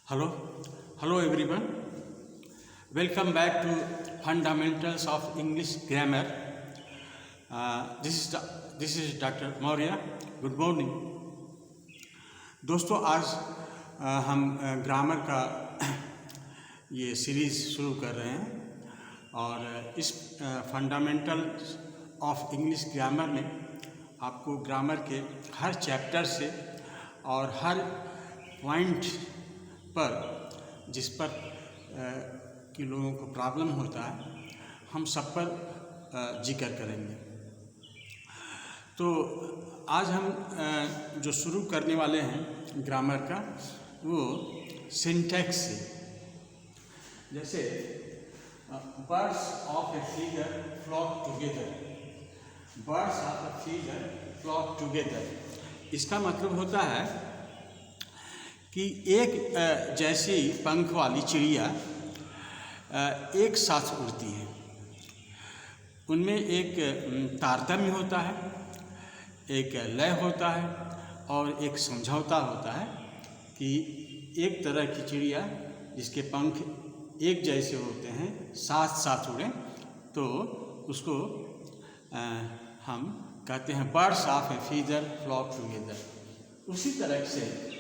Hello, hello everyone. Welcome back to Fundamentals of English Grammar. This is Dr. Maurya. Good morning. दोस्तों आज हम grammar का ये series शुरू कर रहे हैं और इस फंडामेंटल्स ऑफ इंग्लिश ग्रामर में आपको ग्रामर के हर चैप्टर से और हर पॉइंट पर जिस पर कि लोगों को प्रॉब्लम होता है हम सब पर जिक्र करेंगे। तो आज हम जो शुरू करने वाले हैं ग्रामर का वो सिंटैक्स से। जैसे birds of a feather flock together, birds of a feather flock together, इसका मतलब होता है कि एक जैसी पंख वाली चिड़िया एक साथ उड़ती है। उनमें एक तारतम्य होता है, एक लय होता है और एक समझौता होता है कि एक तरह की चिड़िया जिसके पंख एक जैसे होते हैं साथ साथ उड़ें तो उसको हम कहते हैं birds of a feather flock together. उसी तरह से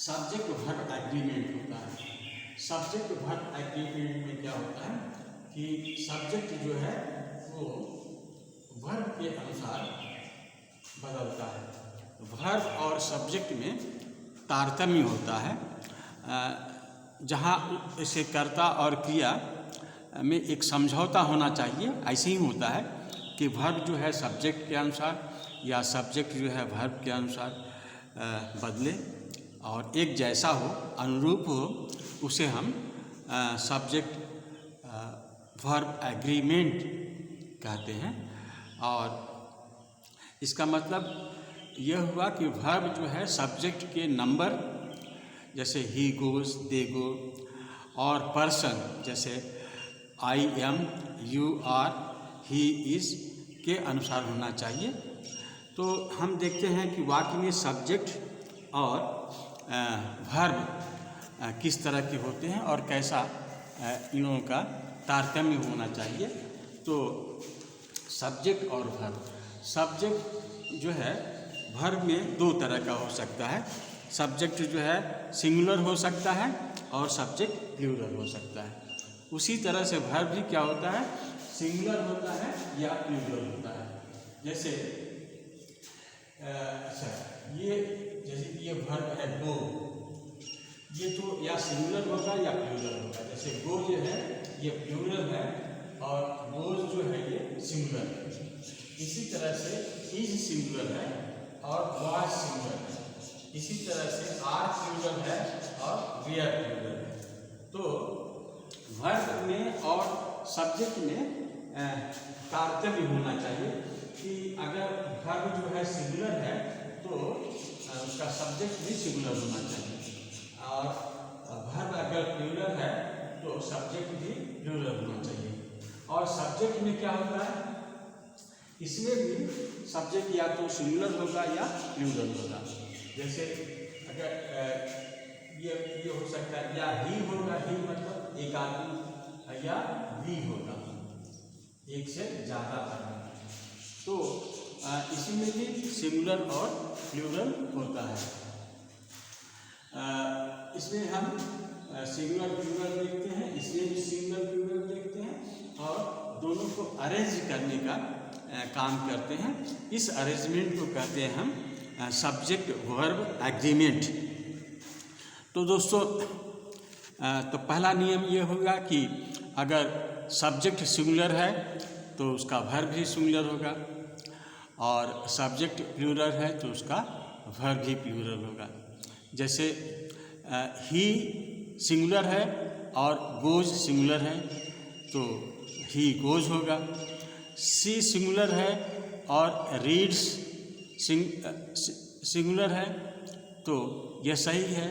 सब्जेक्ट वर्ब एग्रीमेंट होता है। सब्जेक्ट वर्ब एग्रीमेंट में क्या होता है कि सब्जेक्ट जो है वो वर्ब के अनुसार बदलता है। वर्ब और सब्जेक्ट में तारतम्य होता है, जहाँ इसे कर्ता और क्रिया में एक समझौता होना चाहिए। ऐसे ही होता है कि वर्ब जो है सब्जेक्ट के अनुसार या सब्जेक्ट जो है वर्ब के अनुसार बदले और एक जैसा हो, अनुरूप हो, उसे हम सब्जेक्ट वर्ब एग्रीमेंट कहते हैं। और इसका मतलब यह हुआ कि वर्ब जो है सब्जेक्ट के नंबर जैसे ही गोज़, दे गो, और पर्सन जैसे I am, you are, he is के अनुसार होना चाहिए। तो हम देखते हैं कि वाक्य में सब्जेक्ट और वर्ब किस तरह के होते हैं और कैसा इन लोगों का तारतम्य होना चाहिए। तो सब्जेक्ट और वर्ब, सब्जेक्ट जो है वर्ब में दो तरह का हो सकता है। सब्जेक्ट जो है सिंगुलर हो सकता है और सब्जेक्ट प्लूरल हो सकता है। उसी तरह से वर्ब भी क्या होता है, सिंगुलर होता है या प्लूरल होता है। जैसे जैसे ये वर्ब है गो, ये तो या सिंगुलर होगा या प्लूरल होगा। जैसे गो जो है ये प्लूरल है और गोज जो है ये सिंगुलर है। इसी तरह से इज सिंगुलर है और वाज सिंगुलर है। इसी तरह से आर प्लूरल है और वेयर प्लूरल है। तो वर्ब में और सब्जेक्ट में तारतम्य होना चाहिए कि अगर वर्ब जो है सिंगुलर है तो उसका सब्जेक्ट भी सिंगुलर होना चाहिए, और वर्ब अगर प्लूरल है तो सब्जेक्ट भी प्लूरल होना चाहिए। और सब्जेक्ट में क्या होता है, इसमें भी सब्जेक्ट या तो सिंगुलर होगा या प्लूरल होगा। जैसे अगर ये हो सकता है या ही होगा, ही मतलब एक आदमी, या वी होगा एक से ज़्यादा आदमी। तो इसमें भी सिंगुलर और प्लूरल होता है। इसमें हम सिंगुलर प्लूरल देखते हैं, इसमें भी सिंगुलर प्लूरल देखते हैं और दोनों को अरेंज करने का काम करते हैं। इस अरेंजमेंट को कहते हैं हम सब्जेक्ट वर्ब एग्रीमेंट। तो दोस्तों तो पहला नियम ये होगा कि अगर सब्जेक्ट सिंगुलर है तो उसका वर्ब भी सिंगुलर होगा, और सब्जेक्ट प्लूरल है तो उसका वर्ब भी प्लूरल होगा। जैसे ही सिंगुलर है और गोज सिंगुलर है तो ही गोज होगा। सी सिंगुलर है और रीड्स सिंगुलर है तो यह सही है।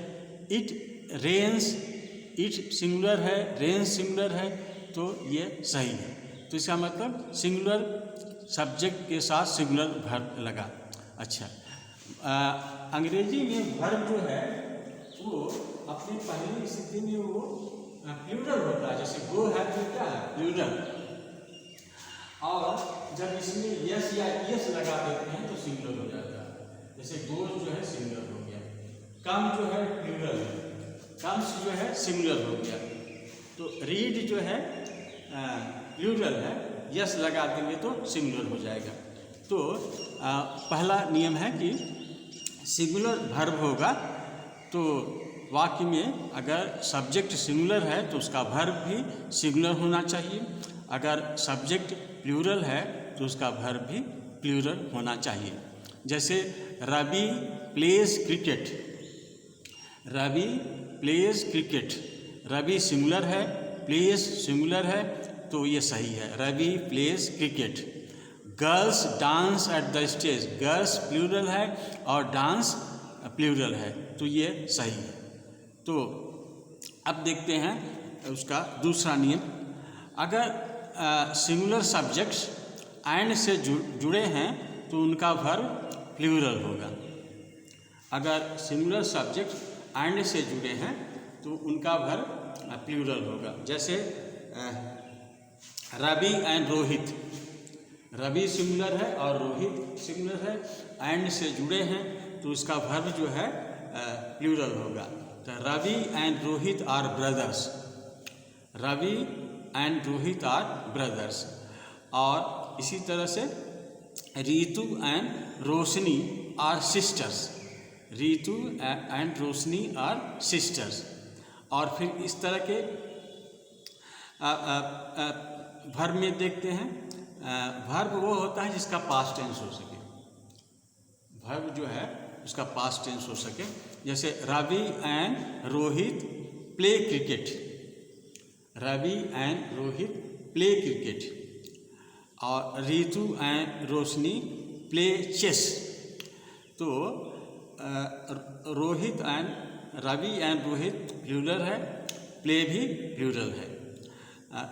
इट रेन्स, इट सिंगुलर है, रेन्स सिंगुलर है तो ये सही है। तो इसका मतलब सिंगुलर सब्जेक्ट के साथ सिंगुलर वर्ब लगा। अच्छा, अंग्रेजी में वर्ब जो है वो अपनी पहली स्थिति में वो प्लूरल होता है, जैसे गो है तो क्या है प्लूरल, और जब इसमें यस या यस लगा देते हैं तो सिंगुलर हो जाता है। जैसे गोज जो है सिंगुलर हो गया, कम जो है प्लूरल है, कम्स जो है सिंगुलर हो गया। तो रीड जो है प्लूरल है, यस लगा देंगे तो सिंगुलर हो जाएगा। तो पहला नियम है कि सिंगुलर वर्ब होगा तो वाक्य में अगर सब्जेक्ट सिंगुलर है तो उसका वर्ब भी सिंगुलर होना चाहिए, अगर सब्जेक्ट प्लूरल है तो उसका वर्ब भी प्लूरल होना चाहिए। जैसे Ravi plays cricket, Ravi plays cricket, Ravi singular है, प्लेज सिंगुलर है, तो ये सही है, Ravi plays cricket. Girls dance at the stage, girls plural है और डांस प्लूरल है, तो ये सही है। तो अब देखते हैं उसका दूसरा नियम। अगर सिंगुलर सब्जेक्ट्स एंड से जुड़े हैं तो उनका वर्ब प्लूरल होगा। अगर सिंगुलर सब्जेक्ट एंड से जुड़े हैं तो उनका वर्ब प्लूरल होगा। जैसे रवि एंड रोहित, रवि सिंगुलर है और रोहित सिंगुलर है, एंड से जुड़े हैं तो उसका वर्ब जो है प्लूरल होगा। तो Ravi and Rohit are brothers, Ravi and Rohit are brothers. और इसी तरह से Ritu and Roshni are sisters, Ritu and Roshni are sisters. और फिर इस तरह के वर्ब में देखते हैं, वर्ब वो होता है जिसका पास्ट टेंस हो सके, वर्ब जो है उसका पास्ट टेंस हो सके। जैसे Ravi and Rohit play cricket, Ravi and Rohit play cricket. और Ritu and Roshni play chess. तो Rohit and Ravi and Rohit plural है, प्ले भी प्लूरल है।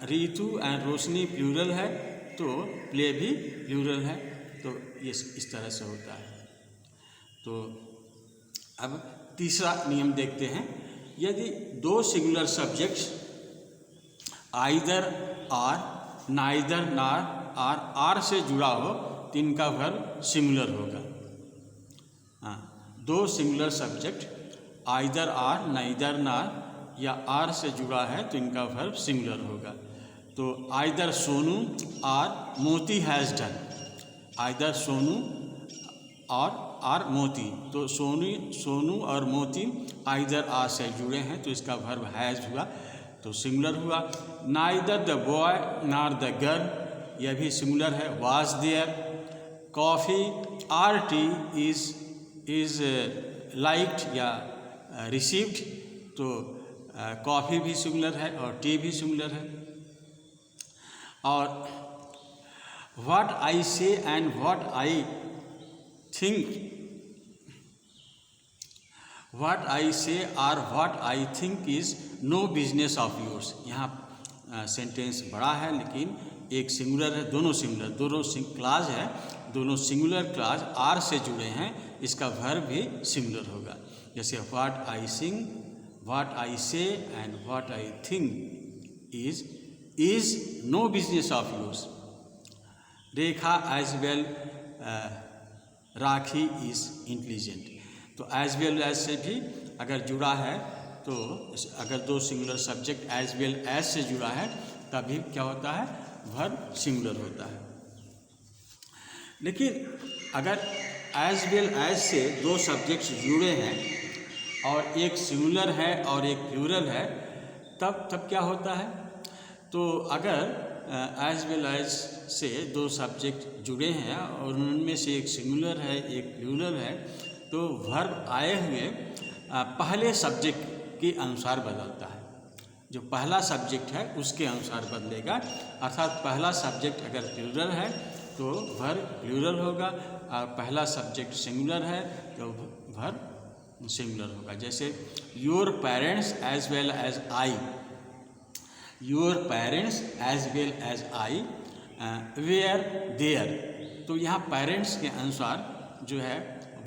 रीतु एंड रोशनी प्लूरल है तो प्ले भी प्लूरल है। तो ये इस तरह से होता है। तो अब तीसरा नियम देखते हैं। यदि दो singular subjects either or, neither, nor, or से जुड़ा हो तो इनका वर्ब सिंगुलर होगा। हाँ, दो singular subject either or, neither, nor या आर से जुड़ा है तो इनका वर्ब सिंगुलर होगा। तो आइदर सोनू आर मोती हैज़ डन, आइदर सोनू और आर मोती, तो सोनू और मोती आइदर आर से जुड़े हैं तो इसका वर्ब हैज़ हुआ तो सिंगुलर हुआ। Neither the boy nor the girl, यह भी सिंगुलर है, was there. Coffee or tea is liked या रिसीव्ड, तो कॉफ़ी भी सिंगुलर है और टी भी सिंगुलर है। और what I say and what I think, what I say और what I think is no business of yours. यहाँ सेंटेंस बड़ा है लेकिन एक सिंगुलर है, दोनों सिंगुलर, दोनों क्लाज है, दोनों सिंगुलर क्लाज आर से जुड़े हैं, इसका वर्ब भी सिंगुलर होगा। जैसे what I Singh, what I say and what I think is no business of yours. Rekha as well Rakhi is intelligent. तो एज वेल एज से भी अगर जुड़ा है तो अगर दो singular subject as well as से जुड़ा है तभी क्या होता है, वर्ब सिंगुलर होता है। लेकिन अगर एज वेल एज से दो सब्जेक्ट्स जुड़े हैं और एक सिंगुलर है और एक प्लूरल है तब क्या होता है। तो अगर एज वेल एज से दो सब्जेक्ट जुड़े हैं और उनमें से एक सिंगुलर है एक प्लूरल है तो वर्ब आए हुए पहले सब्जेक्ट के अनुसार बदलता है। जो पहला सब्जेक्ट है उसके अनुसार बदलेगा, अर्थात पहला सब्जेक्ट अगर प्लूरल है तो वर्ब प्लूरल होगा और पहला सब्जेक्ट सिंगुलर है तो वर्ब सिंगुलर होगा। जैसे your parents as well as I, your parents as well as I were there. तो यहाँ पेरेंट्स के अनुसार जो है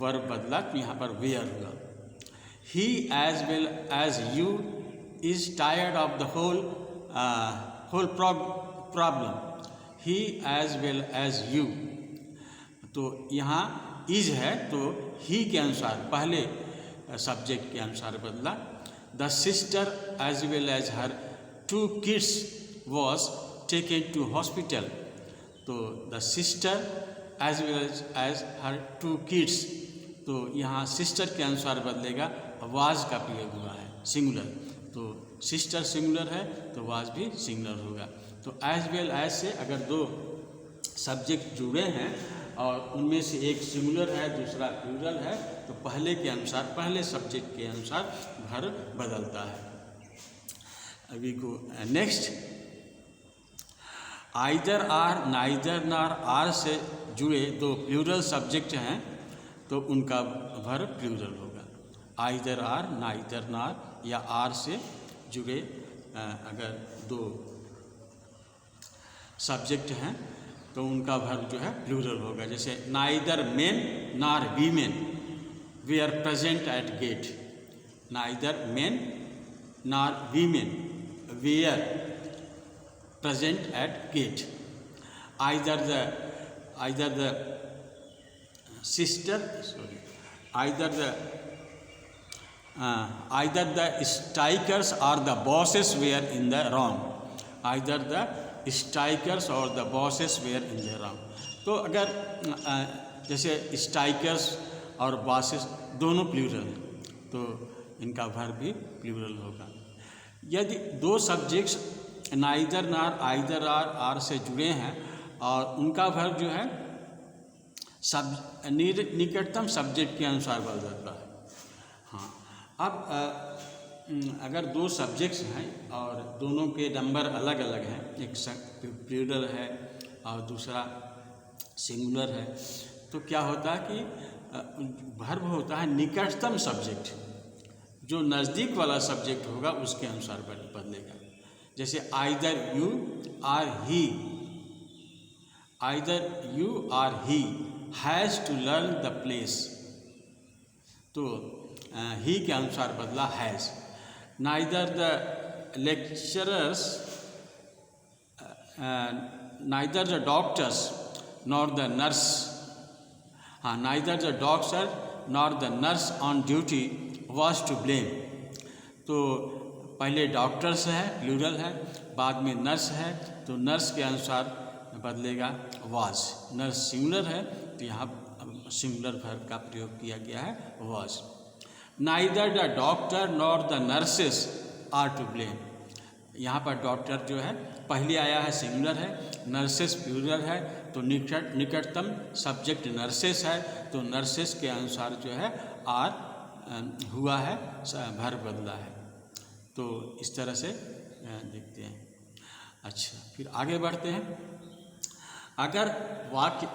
वर्ब बदला तो यहाँ पर वेयर हुआ। he as well as you is tired of the whole problem. He as well as you. तो यहाँ इज है तो ही के अनुसार पहले सब्जेक्ट के अनुसार बदला. The sister as well as her 2 kids was taken to hospital. तो the sister as well as her 2 kids. तो यहाँ सिस्टर के अनुसार बदलेगा, वाज का प्रयोग हुआ है सिंगुलर. तो सिस्टर सिंगुलर है तो वाज भी सिंगुलर होगा. तो एज वेल एज से अगर 2 सब्जेक्ट जुड़े हैं और उनमें से एक सिंगुलर है दूसरा प्लूरल है तो पहले के अनुसार पहले सब्जेक्ट के अनुसार वर्ब बदलता है. अभी को next. Either or neither nor or से जुड़े 2 प्लूरल सब्जेक्ट हैं तो उनका वर्ब प्लूरल होगा. आइदर आर नाइदर नार या आर से जुड़े अगर 2 सब्जेक्ट हैं तो उनका वर्ब जो है प्लूरल होगा. जैसे neither men nor women were present at gate. Neither men nor women were present at gate. Either the sister either the strikers or the bosses were in the wrong. Either the strikers or the bosses were in the wrong. तो अगर जैसे strikers और bosses दोनों plural हैं तो इनका verb भी plural होगा. यदि 2 सब्जेक्ट्स नाइदर नार आइदर आर से जुड़े हैं और उनका वर्ब जो है निकटतम सब्जेक्ट के अनुसार बदलता है. हाँ, अब अगर 2 सब्जेक्ट्स हैं और दोनों के नंबर अलग अलग हैं, एक प्लूरल है और दूसरा सिंगुलर है, तो क्या होता है कि वर्ब होता है निकटतम सब्जेक्ट, जो नज़दीक वाला सब्जेक्ट होगा उसके अनुसार बदलेगा. जैसे either you are he, either you are he has to learn the place. तो ही के अनुसार बदला has. Neither the lecturers neither the doctors nor the nurse. हाँ, neither the doctor nor the nurse on duty was to blame. तो पहले doctors है plural है, बाद में नर्स है तो नर्स के अनुसार बदलेगा वाज. नर्स सिंगुलर है तो यहाँ सिंगुलर वर्ब का प्रयोग किया गया है was. Neither the doctor nor the nurses are to blame. यहाँ पर डॉक्टर जो है पहले आया है सिंगुलर है, नर्सेस प्लूरल है तो निकटतम सब्जेक्ट नर्सेस है तो नर्सेस के अनुसार जो है आर हुआ है, वर्ब बदला है. तो इस तरह से देखते हैं. अच्छा, फिर आगे बढ़ते हैं. अगर वाक्य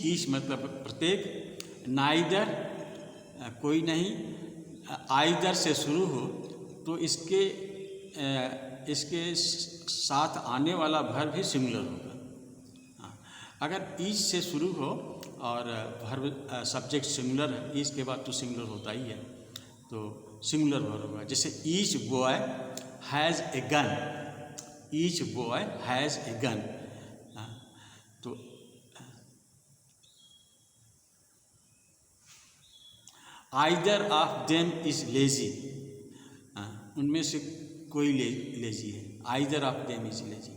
ईच मतलब प्रत्येक, नाइदर कोई नहीं, आइदर से शुरू हो तो इसके साथ आने वाला वर्ब भी सिंगुलर होगा. हाँ, अगर ईच से शुरू हो और वर्ब सब्जेक्ट सिंगुलर है, ईच के बाद तो सिंगुलर होता ही है तो सिंगुलर वर्ब होगा. जैसे each boy has a gun. Each boy has a gun. तो either of them is lazy. उनमें से कोई लेजी है. Either of them is lazy.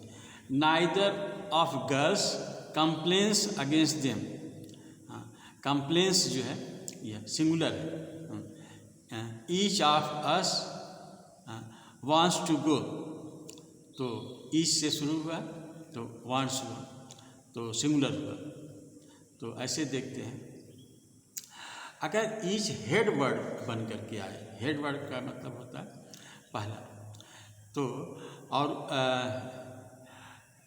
Neither of girls complains against them. Complains जो है यह सिंगुलर है. Each of us wants to go. तो ईच से शुरू हुआ तो वांट्स हुआ तो सिंगुलर हुआ. तो ऐसे देखते हैं. अगर ईच हेड वर्ड बन करके आए, हेड वर्ड का मतलब होता है पहला, तो और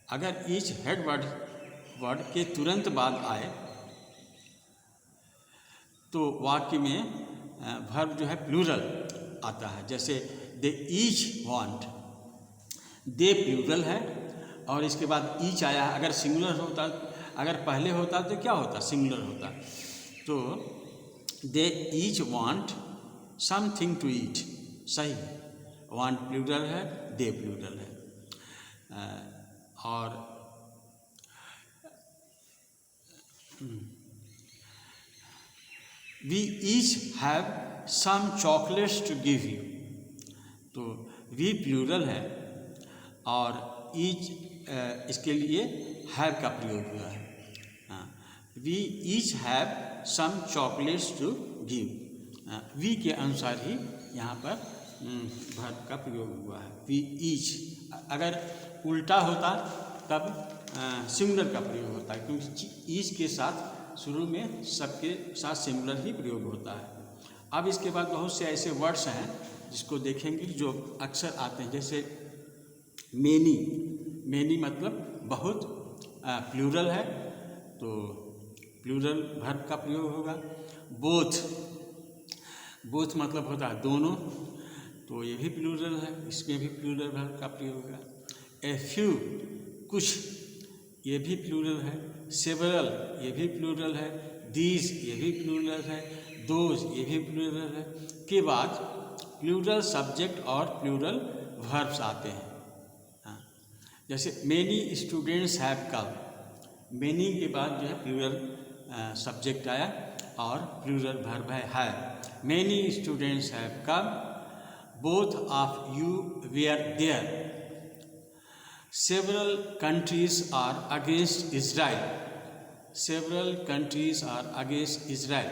अगर ईच हेड वर्ड के तुरंत बाद आए तो वाक्य में वर्ब जो है प्लूरल आता है. जैसे दे ईच वांट, दे प्लूरल है और इसके बाद ईच आया. अगर सिंगुलर होता, अगर पहले होता तो क्या होता, सिंगुलर होता. तो they each want something to eat, सही है। वांट प्लूरल है, दे प्लूरल है। और we each have some chocolates to give you, तो वी प्लूरल है और ईच इसके लिए हैव का प्रयोग हुआ है। We each have some chocolates to give, we के अनुसार ही यहाँ पर वर्ब का प्रयोग हुआ है। वी ईच, अगर उल्टा होता तब सिंगुलर का प्रयोग होता है, क्योंकि ईच के साथ शुरू में सबके साथ सिंगुलर ही प्रयोग होता है। अब इसके बाद बहुत से ऐसे वर्ड्स हैं जिसको देखेंगे जो अक्सर आते हैं, जैसे मेनी। मेनी मतलब बहुत, प्लूरल है तो प्लूरल वर्ब का प्रयोग होगा। बोथ, बोथ मतलब होता है दोनों, तो ये भी प्लूरल है, इसमें भी प्लूरल वर्ब का प्रयोग होगा। ए फ्यू, कुछ, ये भी प्लूरल है। सेवरल, ये भी प्लूरल है। दीज, ये भी प्लूरल है। दोज, ये भी प्लूरल है। के बाद प्लूरल सब्जेक्ट और प्लूरल वर्ब्स आते हैं। हाँ, जैसे many students have come, many के बाद जो है प्लूरल सब्जेक्ट आया और प्लूरल वर्ब है have. Many students have come, both of you were there. Several countries are against Israel. Several countries are against Israel.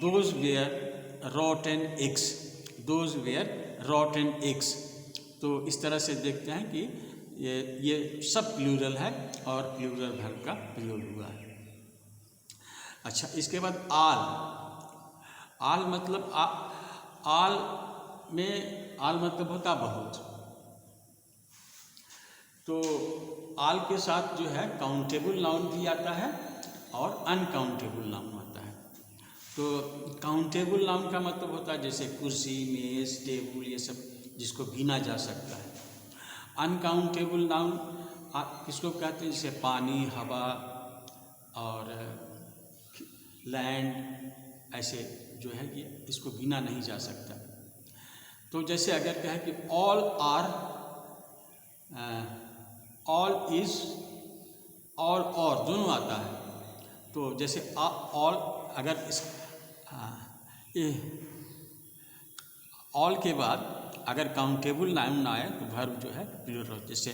Those were rotten eggs. Those were rotten eggs. तो इस तरह से देखते हैं कि ये सब प्लूरल है और प्लूरल वर्ब का प्रयोग हुआ है। अच्छा, इसके बाद आल। आल मतलब आल में आल मतलब होता बहुत, तो आल के साथ जो है काउंटेबल नाउन भी आता है और अनकाउंटेबल नाउन आता है। तो काउंटेबल नाउन का मतलब होता है जैसे कुर्सी, मेज, टेबल, ये सब जिसको गिना जा सकता है। अनकाउंटेबल नाउन किसको कहते हैं, जैसे पानी, हवा और लैंड, ऐसे जो है ये इसको गिना नहीं जा सकता। तो जैसे अगर कहें कि all are, all is, all और दोनों आता है, तो जैसे ऑल, अगर इस ऑल के बाद अगर काउंटेबल नाउन ना आए तो वर्ब जो है प्लूरल हो, जैसे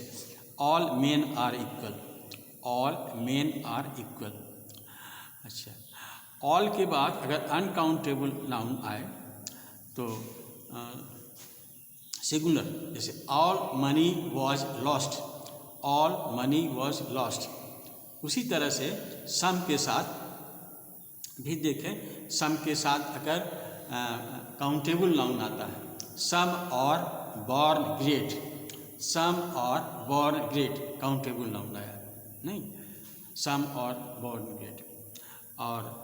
all men are equal, all men are equal. अच्छा, ऑल के बाद अगर अनकाउंटेबल नाउन आए तो सिंगुलर, जैसे all money was lost, all money was lost. उसी तरह से सम के साथ भी देखें, सम के साथ अगर काउंटेबल नाउन आता है, सम और बॉर्न ग्रेट, सम और बॉर्न ग्रेट काउंटेबल नाउन आया नहीं, सम और बॉर्न ग्रेट। और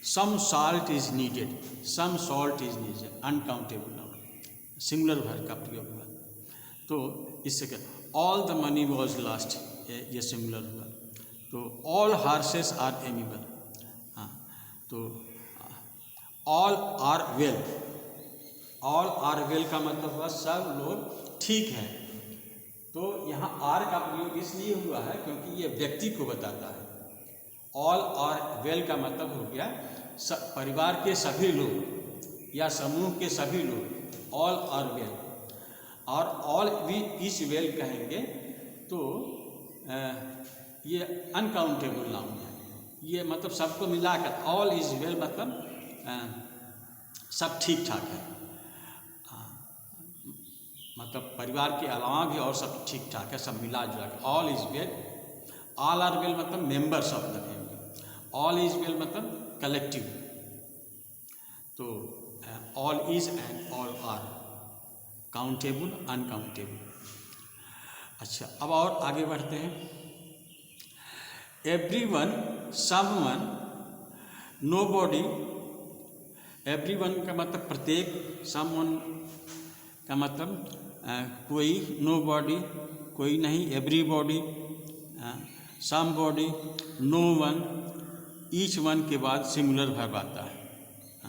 some salt is needed, some salt is needed uncountable noun, singular verb का प्रयोग हुआ। तो इससे क्या, all the money was lost, ये सिंगुलर हुआ। तो ऑल हार्सेस आर एनिमल, हाँ, तो all are well, all are well का मतलब हुआ सब लोग ठीक हैं। तो यहाँ आर का प्रयोग इसलिए हुआ है क्योंकि ये व्यक्ति को बताता है। ऑल आर वेल का मतलब हो गया परिवार के सभी लोग या समूह के सभी लोग, ऑल आर वेल। और ऑल वी इज वेल कहेंगे तो ये अनकाउंटेबल नाउन है, ये मतलब सबको मिलाकर ऑल इज वेल मतलब सब ठीक ठाक है, मतलब परिवार के अलावा भी और सब ठीक ठाक है, सब मिला जुला के all is well. All are well मतलब members of the family, all is well मतलब कलेक्टिव। तो all is and all are, countable uncountable. अच्छा, अब और आगे बढ़ते हैं। Everyone, someone, nobody. एवरीवन का मतलब प्रत्येक, समवन का मतलब कोई, नोबॉडी कोई नहीं, everybody, somebody, no one, each one के बाद सिंगुलर वर्ब आता है।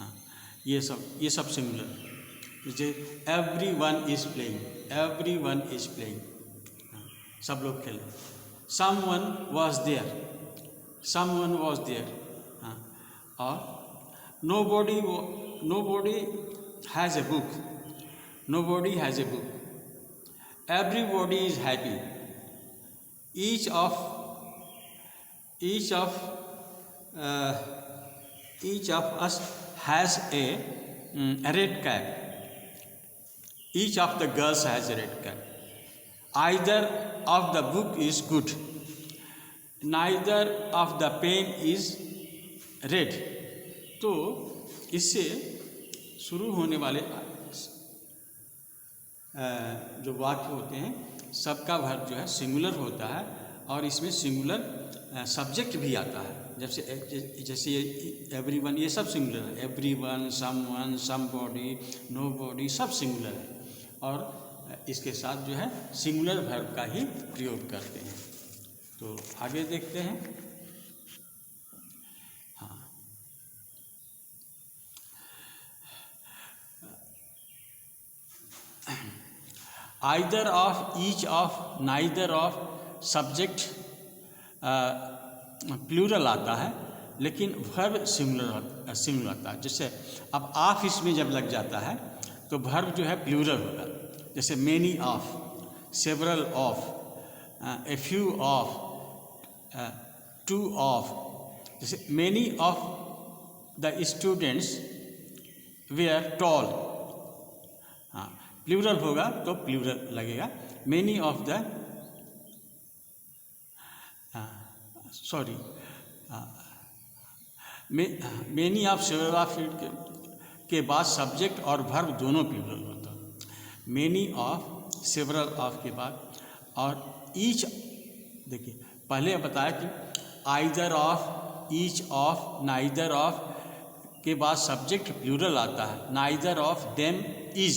ये सब सिंगुलर। जैसे everyone is playing, everyone is playing, सब लोग खेल। someone was there, someone was there, और nobody has a book, nobody has a book, everybody is happy, each of us has a red cap, each of the girls has a red cap, either of the book is good, neither of the pen is red। तो इससे शुरू होने वाले जो वाक्य होते हैं सबका वर्ब जो है सिंगुलर होता है, और इसमें सिंगुलर सब्जेक्ट भी आता है। जैसे एवरीवन, ये सब सिंगुलर है। एवरीवन, समवन, समबॉडी, नोबॉडी, सब सिंगुलर है, और इसके साथ जो है सिंगुलर वर्ब का ही प्रयोग करते हैं। तो आगे देखते हैं। हाँ, either of, each of, neither of, subject plural आता है, लेकिन वर्ब सिंगुलर आता है। जैसे अब ऑफ इसमें जब लग जाता है तो वर्ब जो है प्लूरल होगा। जैसे many of, several of, a few of, two of. जैसे many of the students were tall, हाँ प्लूरल होगा तो प्लूरल लगेगा। Many of the many of, several of के बाद सब्जेक्ट और वर्ब दोनों प्लूरल होता है। मेनी ऑफ, सेवरल ऑफ के बाद, और ईच, देखिए पहले बताया कि either of, each of, neither of के बाद सब्जेक्ट प्लूरल आता है। Neither of them is,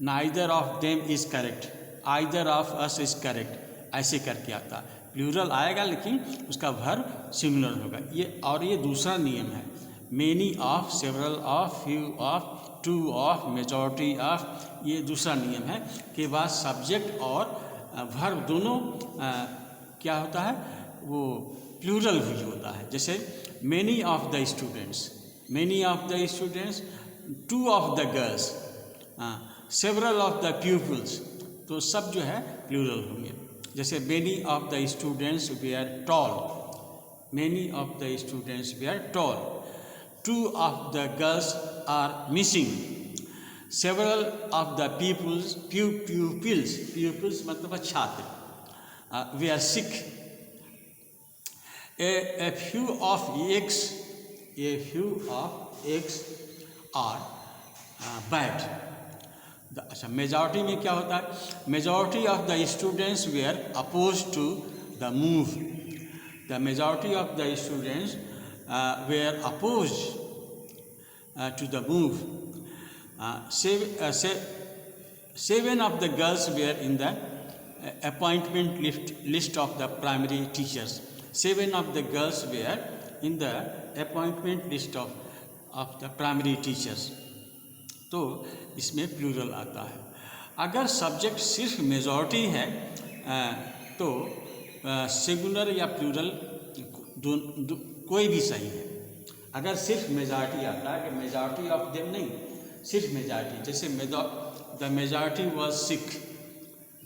neither of them is correct, either of us is correct, ऐसे करके आता है। प्लूरल आएगा लेकिन उसका वर्ब सिंगुलर होगा। ये दूसरा नियम है। Many of, several of, few of, two of, majority of, ये दूसरा नियम है कि बाद सब्जेक्ट और वर्ब दोनों क्या होता है, वो प्लूरल भी होता है। जैसे many of the students, many of the students, two of the girls, several of the peoples, तो सब जो है प्लूरल होंगे। जैसे many of the students were tall, many of the students were tall, two of the girls are missing, several of the peoples, pupils मतलब छात्र, वे are sick, a few of x are bad. अच्छा, majority में क्या होता है? Majority of the students were opposed to the move, the majority of the students were opposed to the move. Seven of the girls were in the appointment list of the primary teachers. 7 of the girls were in the appointment list of the primary teachers. तो इसमें plural आता है। अगर subject सिर्फ majority है तो singular या plural कोई भी सही है। अगर सिर्फ मेजॉरिटी आता है कि मेजॉरिटी ऑफ देम नहीं, सिर्फ मेजॉरिटी, जैसे the majority was sick,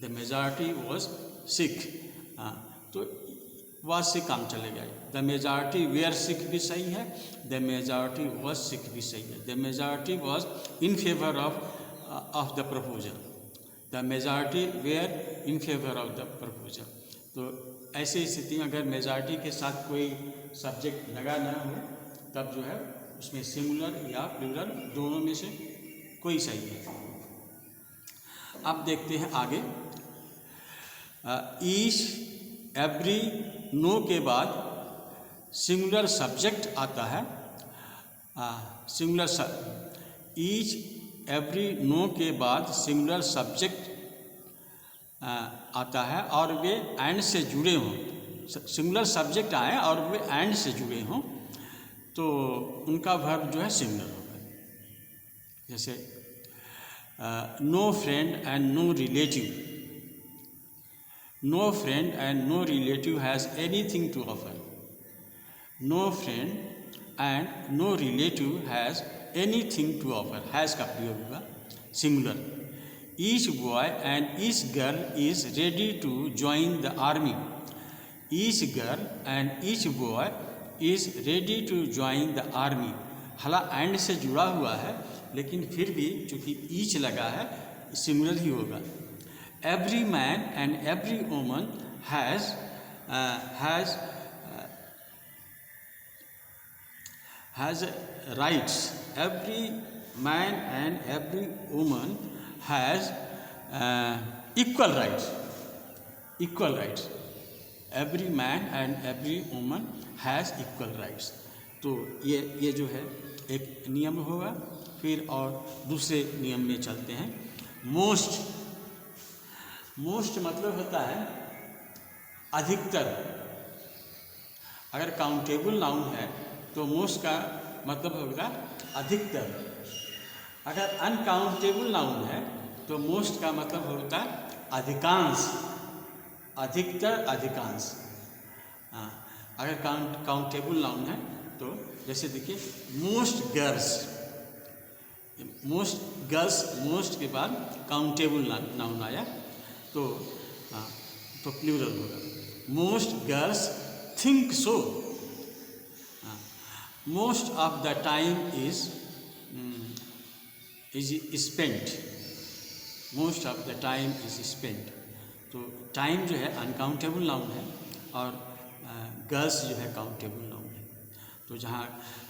the majority was sick, तो वॉज से काम चलेगा। द मेजॉरिटी वेयर सिक भी सही है, द मेजॉरिटी वॉज सिक भी सही है। The majority was in favour of the proposal, the majority were in favour of the proposal. तो ऐसी स्थिति में अगर मेजॉरिटी के साथ कोई सब्जेक्ट लगा ना हो तब जो है उसमें सिंगुलर या प्लूरल दोनों में से कोई सही है। अब देखते हैं आगे। ईच, एवरी, नो के बाद सिंगुलर सब्जेक्ट आता है। ईच, एवरी, नो के बाद सिंगुलर सब्जेक्ट आता है और वे एंड से जुड़े हों। सिंगुलर सब्जेक्ट आए और वे एंड से जुड़े हों तो उनका वर्ब जो है सिंगुलर होगा। जैसे no friend and no relative, no friend and no relative has anything to offer, no friend and no relative has anything to offer, has का प्रयोग होगा singular. Each boy and each girl is ready to join the army, each girl and each boy is ready to join the army. हला and से जुड़ा हुआ है, लेकिन फिर भी चूँकि ईच लगा है सिंगुलर ही होगा। Every man and every woman has rights, every man and every woman has equal rights, equal rights, every man and every woman has equal rights। तो ये जो है एक नियम होगा। फिर और दूसरे नियम में चलते हैं। मोस्ट, मोस्ट मतलब होता है अधिकतर। अगर काउंटेबल नाउन है तो मोस्ट का मतलब होगा अधिकतर। अगर अनकाउंटेबल नाउन है तो मोस्ट का मतलब होता है अधिकांश, अधिकतर, अधिकांश। हाँ, अगर काउंटेबल नाउन है तो जैसे देखिए most girls, most girls, most के बाद काउंटेबल नाउन आया तो हाँ तो प्लूरल होगा। Most girls think so, most of the time is spent, most of the time is spent। तो टाइम जो है अनकाउंटेबल नाउन है और गर्ल्स जो है काउंटेबल नाउन है। तो जहाँ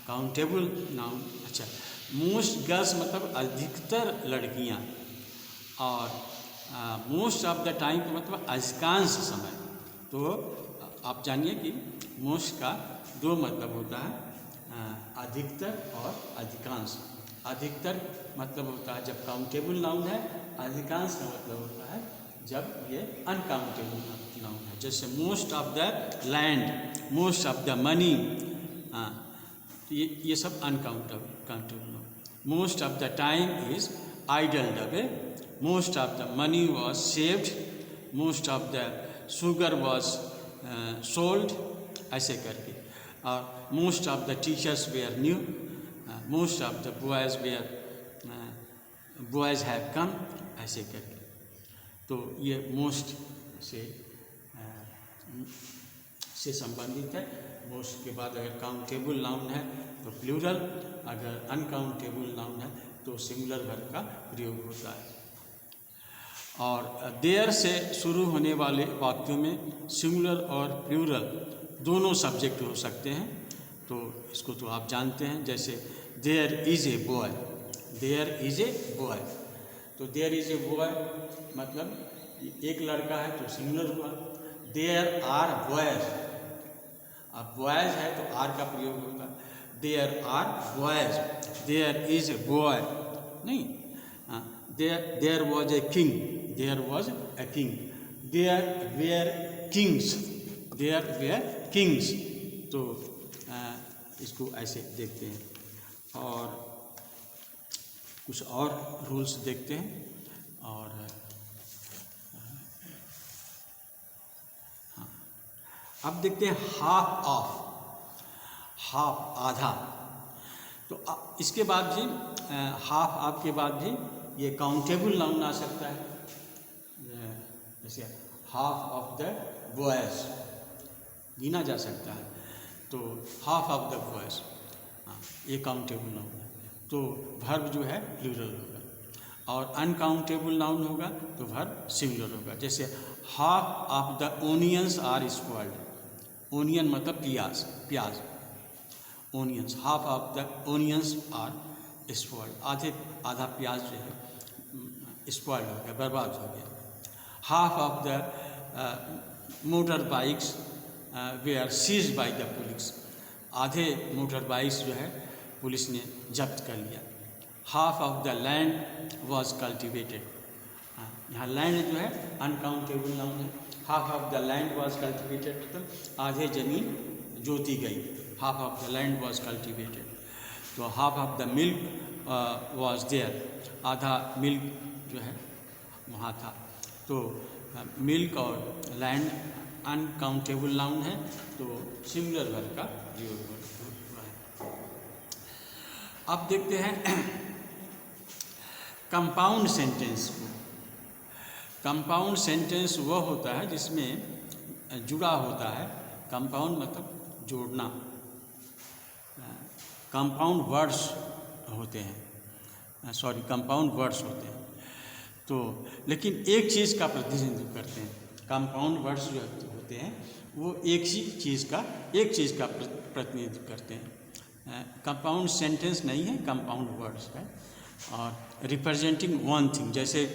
काउंटेबल नाउन, अच्छा मोस्ट गर्ल्स मतलब अधिकतर लड़कियाँ, और मोस्ट ऑफ द टाइम का मतलब अधिकांश समय। तो आप जानिए कि मोस्ट का दो मतलब होता है, अधिकतर और अधिकांश। अधिकतर मतलब होता है जब काउंटेबल नाउन है, अधिकांश का मतलब होता है जब ये अनकाउंटेबल नाउन है। जैसे most of the land, most of the money, ये सब uncountable noun. Most of the time is idled away, most of the money was saved, most of the sugar was sold, ऐसे करके। और most of the teachers were new, most of the boys have come, ऐसे करके। तो ये most से संबंधित है। मोस्ट के बाद अगर काउंटेबल नाउन है तो प्लूरल, अगर अनकाउंटेबल नाउन है तो सिंगुलर वर्ब का प्रयोग होता है। और देयर से शुरू होने वाले वाक्यों में सिंगुलर और प्लूरल दोनों सब्जेक्ट हो सकते हैं। तो इसको तो आप जानते हैं। जैसे there is a boy, there is a boy, there देयर इज़ ए बॉय मतलब एक लड़का है तो सिंगुलर हुआ। देयर आर बॉयज़, अब बॉयज़ है तो आर का प्रयोग होगा। There are boys, there is a boy नहीं, there was a king, there was a king. There were kings, there were kings. तो इसको ऐसे देखते हैं। और कुछ और रूल्स देखते हैं। और हाँ, अब देखते हैं हाफ ऑफ, हाफ आधा। तो इसके बाद भी हाफ ऑफ के बाद भी ये काउंटेबल नाउन आ सकता है। जैसे हाफ ऑफ द बॉयज़ गिना जा सकता है, तो हाफ ऑफ द बॉयज़, हाँ ये काउंटेबल नाउन है। तो वर्ब जो है प्लूरल होगा। और अनकाउंटेबल नाउन होगा तो वर्ब सिंगुलर होगा। जैसे half of the onions are spoiled, onion मतलब प्याज, प्याज, onions, half of the onions are spoiled, आधा प्याज जो है स्पॉइल्ड हो गया, बर्बाद हो गया। Half of the motor bikes were seized by the police, आधे मोटर बाइक्स जो है पुलिस ने जब्त कर लिया। Half of the land was cultivated, यहाँ लैंड जो है अनकाउंटेबल नाउन है। Half of the land was cultivated मतलब आधे जमीन जोती गई, half of the land was cultivated. तो half of the milk was there, आधा मिल्क जो है वहाँ था। तो मिल्क और लैंड अनकाउंटेबल नाउन है, तो सिंगुलर वर्ब का प्रयोग हुआ है। अब देखते हैं कंपाउंड सेंटेंस को। कंपाउंड सेंटेंस वह होता है जिसमें जुड़ा होता है, कंपाउंड मतलब जोड़ना, कंपाउंड वर्ड्स होते हैं, कंपाउंड वर्ड्स होते हैं। तो लेकिन एक चीज़ का प्रतिनिधित्व करते हैं। कंपाउंड वर्ड्स जो होते हैं वो एक चीज़ का प्रतिनिधित्व करते हैं। कंपाउंड सेंटेंस नहीं है, कंपाउंड वर्ड्स है। और रिप्रेजेंटिंग वन थिंग, जैसे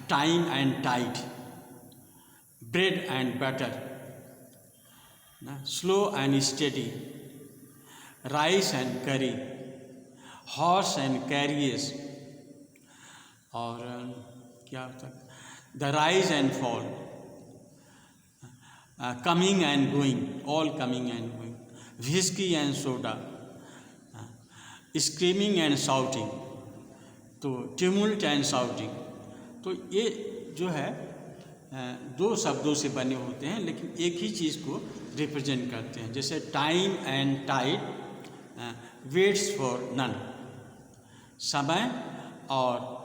time and tide, bread and butter, slow and steady, rice and curry, horse and carriers, और क्या होता है, the rise and fall, coming and going, all coming and going, whisky and soda, screaming and shouting, तो tumult and shouting. तो ये जो है दो शब्दों से बने होते हैं लेकिन एक ही चीज़ को रिप्रेजेंट करते हैं। जैसे time and tide waits for none, समय और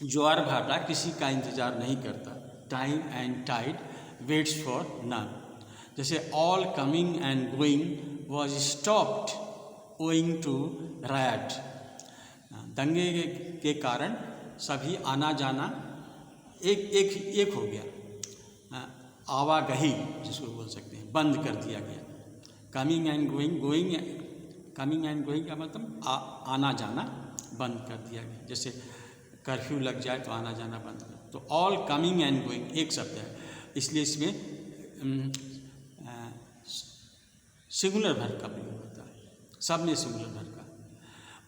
ज्वार भाटा किसी का इंतज़ार नहीं करता। Time and tide waits for none. जैसे all coming and going was stopped owing to riot, दंगे के कारण सभी आना जाना एक हो गया, आवागही जिसको बोल सकते हैं, बंद कर दिया गया। Coming and going, coming and going का मतलब आना जाना बंद कर दिया गया। जैसे कर्फ्यू लग जाए तो आना जाना बंद कर। तो ऑल कमिंग एंड गोइंग एक शब्द है, इसलिए इसमें सिंगुलर वर्ब का प्रयोग होता है, सब में सिंगुलर वर्ब का।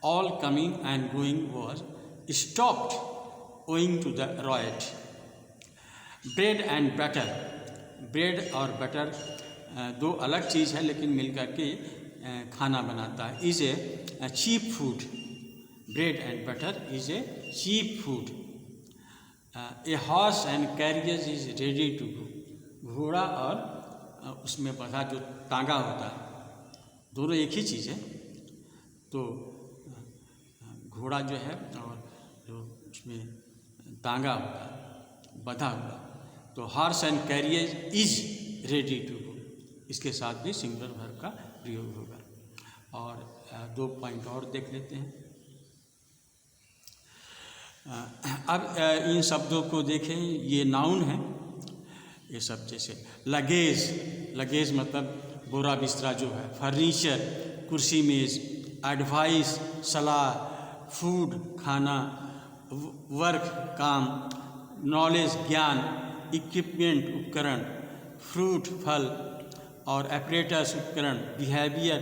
All coming and going was stopped owing to the riot. Bread and butter, bread और बटर दो अलग चीज़ है लेकिन मिलकर के खाना बनाता है। Is a cheap food, bread and butter is a cheap food. A horse and carriers is ready to go, घोड़ा और उसमें बंधा जो टांगा होता है, दोनों एक ही चीज़ है। तो घोड़ा जो है और जो उसमें टांगा होता है, बंधा हुआ, तो horse and carrier is ready to go, इसके साथ भी सिंगुलर वर्ब का प्रयोग होगा। और दो पॉइंट और देख लेते हैं। अब इन शब्दों को देखें, ये नाउन है। ये सब जैसे लगेज, लगेज मतलब बोरा बिस्तरा जो है, फर्नीचर कुर्सी मेज़, एडवाइस सलाह, फूड खाना, वर्क काम, नॉलेज ज्ञान, इक्विपमेंट उपकरण, फ्रूट फल, और एपरेटस उपकरण, बिहेवियर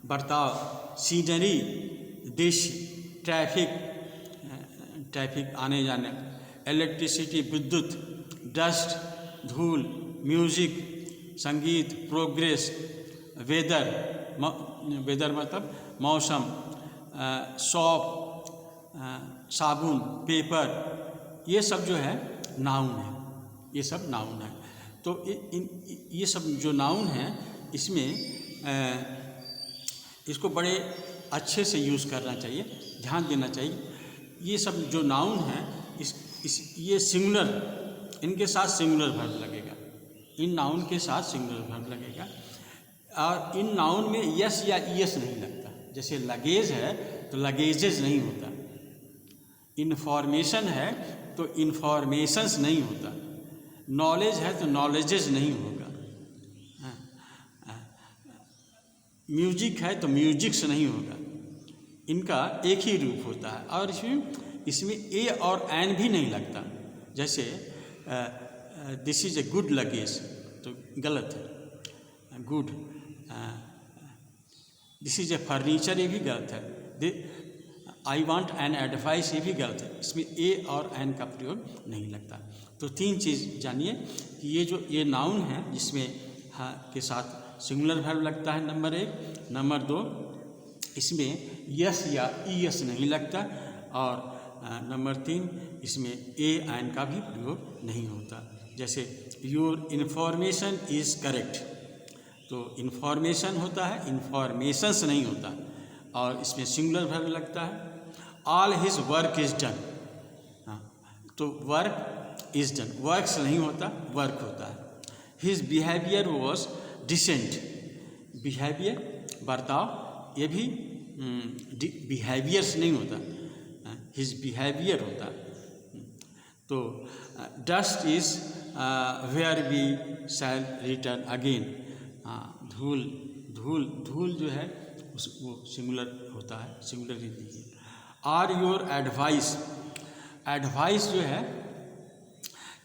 बर्ताव, सीनरी दृश्य, ट्रैफिक आने जाने, इलेक्ट्रिसिटी विद्युत, डस्ट धूल, म्यूज़िक संगीत, प्रोग्रेस, वेदर वेदर मतलब मौसम, शॉप साबुन, पेपर, ये सब जो है नाउन है, ये सब नाउन है। तो ये सब जो नाउन है इसमें इसको बड़े अच्छे से यूज़ करना चाहिए, ध्यान देना चाहिए। ये सब जो नाउन है ये सिंगुलर, इनके साथ सिंगुलर वर्ब लगेगा, इन नाउन के साथ सिंगुलर वर्ब लगेगा। और इन नाउन में यस या ईएस नहीं लगता। जैसे लगेज है तो लगेजेज नहीं होता, इन्फॉर्मेशन है तो इन्फॉर्मेशंस नहीं होता, नॉलेज है तो नॉलेजेज नहीं होगा, म्यूजिक है तो म्यूजिक्स नहीं होगा। इनका एक ही रूप होता है। और इसमें ए और एन भी नहीं लगता। जैसे this is a good luggage तो गलत है, good. This is a furniture, ये भी गलत है। आई वॉन्ट एन एडवाइस, ये भी गलत है। इसमें ए और एन का प्रयोग नहीं लगता। तो तीन चीज़ जानिए कि ये नाउन है जिसमें हाँ के साथ सिंगुलर वर्ब लगता है, नंबर 1। नंबर 2 इसमें यस या ईएस नहीं लगता। और नंबर 3, इसमें ए एन का भी प्रयोग नहीं होता। जैसे योर इन्फॉर्मेशन इज़ करेक्ट, तो इन्फॉर्मेशन होता है, इन्फॉर्मेशंस नहीं होता। और इसमें सिंगुलर वर्ब लगता है। All his work is done, हाँ, तो वर्क इज़ डन, वर्क्स नहीं होता, वर्क होता है। His behaviour was decent, behaviour बर्ताव, ये भी बिहेवियर्स नहीं होता, हिज बिहेवियर होता है। तो dust is where we shall return again, धूल, धूल, धूल जो है वो सिंगुलर होता है, सिंगुलर ही दीजिए। आर योर एडवाइस, एडवाइस जो है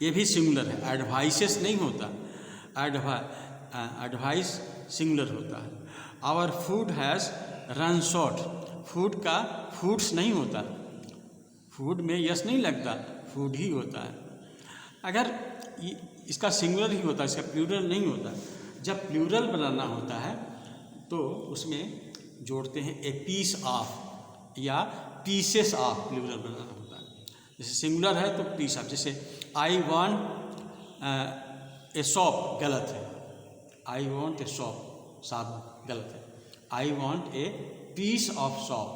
ये भी सिंगुलर है, एडवाइसेस नहीं होता, एडवाइस सिंगुलर होता है। Our food has run short, food का फूड्स नहीं होता, फूड में यस नहीं लगता, फूड ही होता है। अगर इसका सिंगुलर ही होता है, इसका प्लूरल नहीं होता। जब प्लूरल बनाना होता है तो उसमें जोड़ते हैं ए पीस ऑफ या पीसेस ऑफ, प्लूरल बनाना होता है। जैसे सिंगुलर है तो पीस ऑफ, जैसे आई वॉन्ट ए शॉप, गलत है, आई वॉन्ट ए शॉप, साहब गलत है। I want a piece of soap,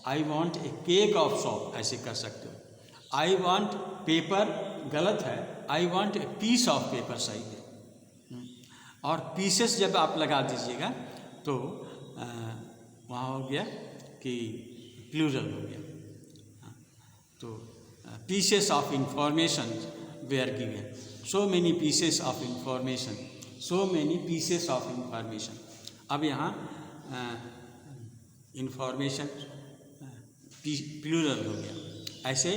I want a cake of soap, ऐसे कर सकते हो। आई वॉन्ट पेपर गलत है, I want a piece of paper सही है। और पीसेस जब आप लगा दीजिएगा तो वहाँ हो गया कि प्लूरल हो गया। तो pieces of information were given, so many pieces of information, so many pieces of information. अब यहाँ इंफॉर्मेशन प्लूरल हो गया, ऐसे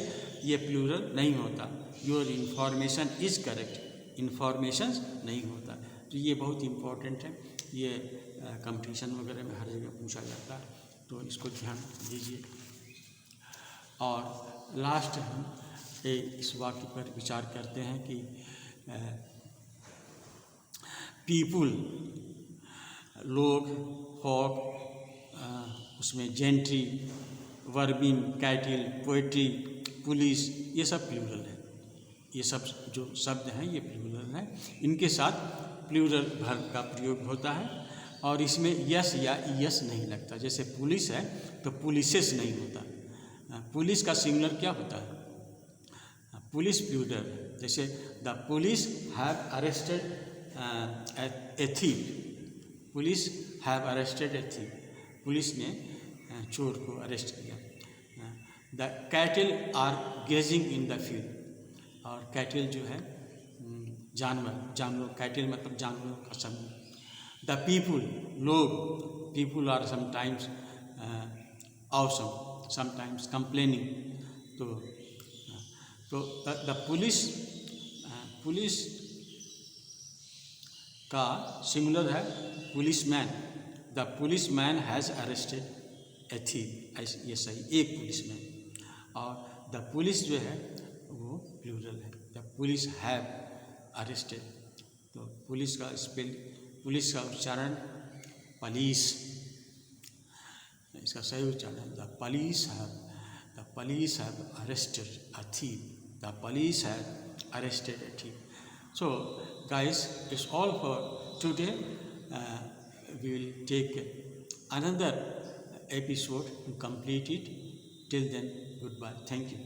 ये प्लूरल नहीं होता। Your information is correct, information नहीं होता। तो ये बहुत इम्पोर्टेंट है, ये कंपटीशन वगैरह में हर जगह पूछा जाता है, तो इसको ध्यान दीजिए। और लास्ट हम इस वाक्य पर विचार करते हैं कि पीपुल, लोग, फॉक, उसमें जेंट्री, वर्बिन, कैटिल, पोएट्री, पुलिस, ये सब प्लूरल है। ये सब जो शब्द हैं ये प्लूरल हैं, इनके साथ प्लूरल वर्ब का प्रयोग होता है। और इसमें यस या ईएस नहीं लगता। जैसे पुलिस है तो पुलिसेस नहीं होता। पुलिस का सिंगुलर क्या होता है? Police plural. जैसे the police have arrested a thief, police have arrested a thief, police ने चोर को अरेस्ट किया। The cattle are grazing in the field, और कैटल जो है जानवर, जानवर, कैटल मतलब जानवरों का समूह। द पीपुल, लोग, people are sometimes awesome, sometimes complaining. तो द पुलिस, पुलिस का सिंगुलर है policeman, the policeman has arrested a thief, ऐसे ये सही, एक पुलिस मैन। और द पुलिस जो है वो प्लूरल है, द पुलिस हैव अरेस्टेड। तो पुलिस का स्पेल, पुलिस का उच्चारण पुलिस, इसका सही उच्चारण the police have arrested a thief, the police have arrested a thief. So guys, it's all for today. We will take another episode to complete it. Till then, goodbye. Thank you.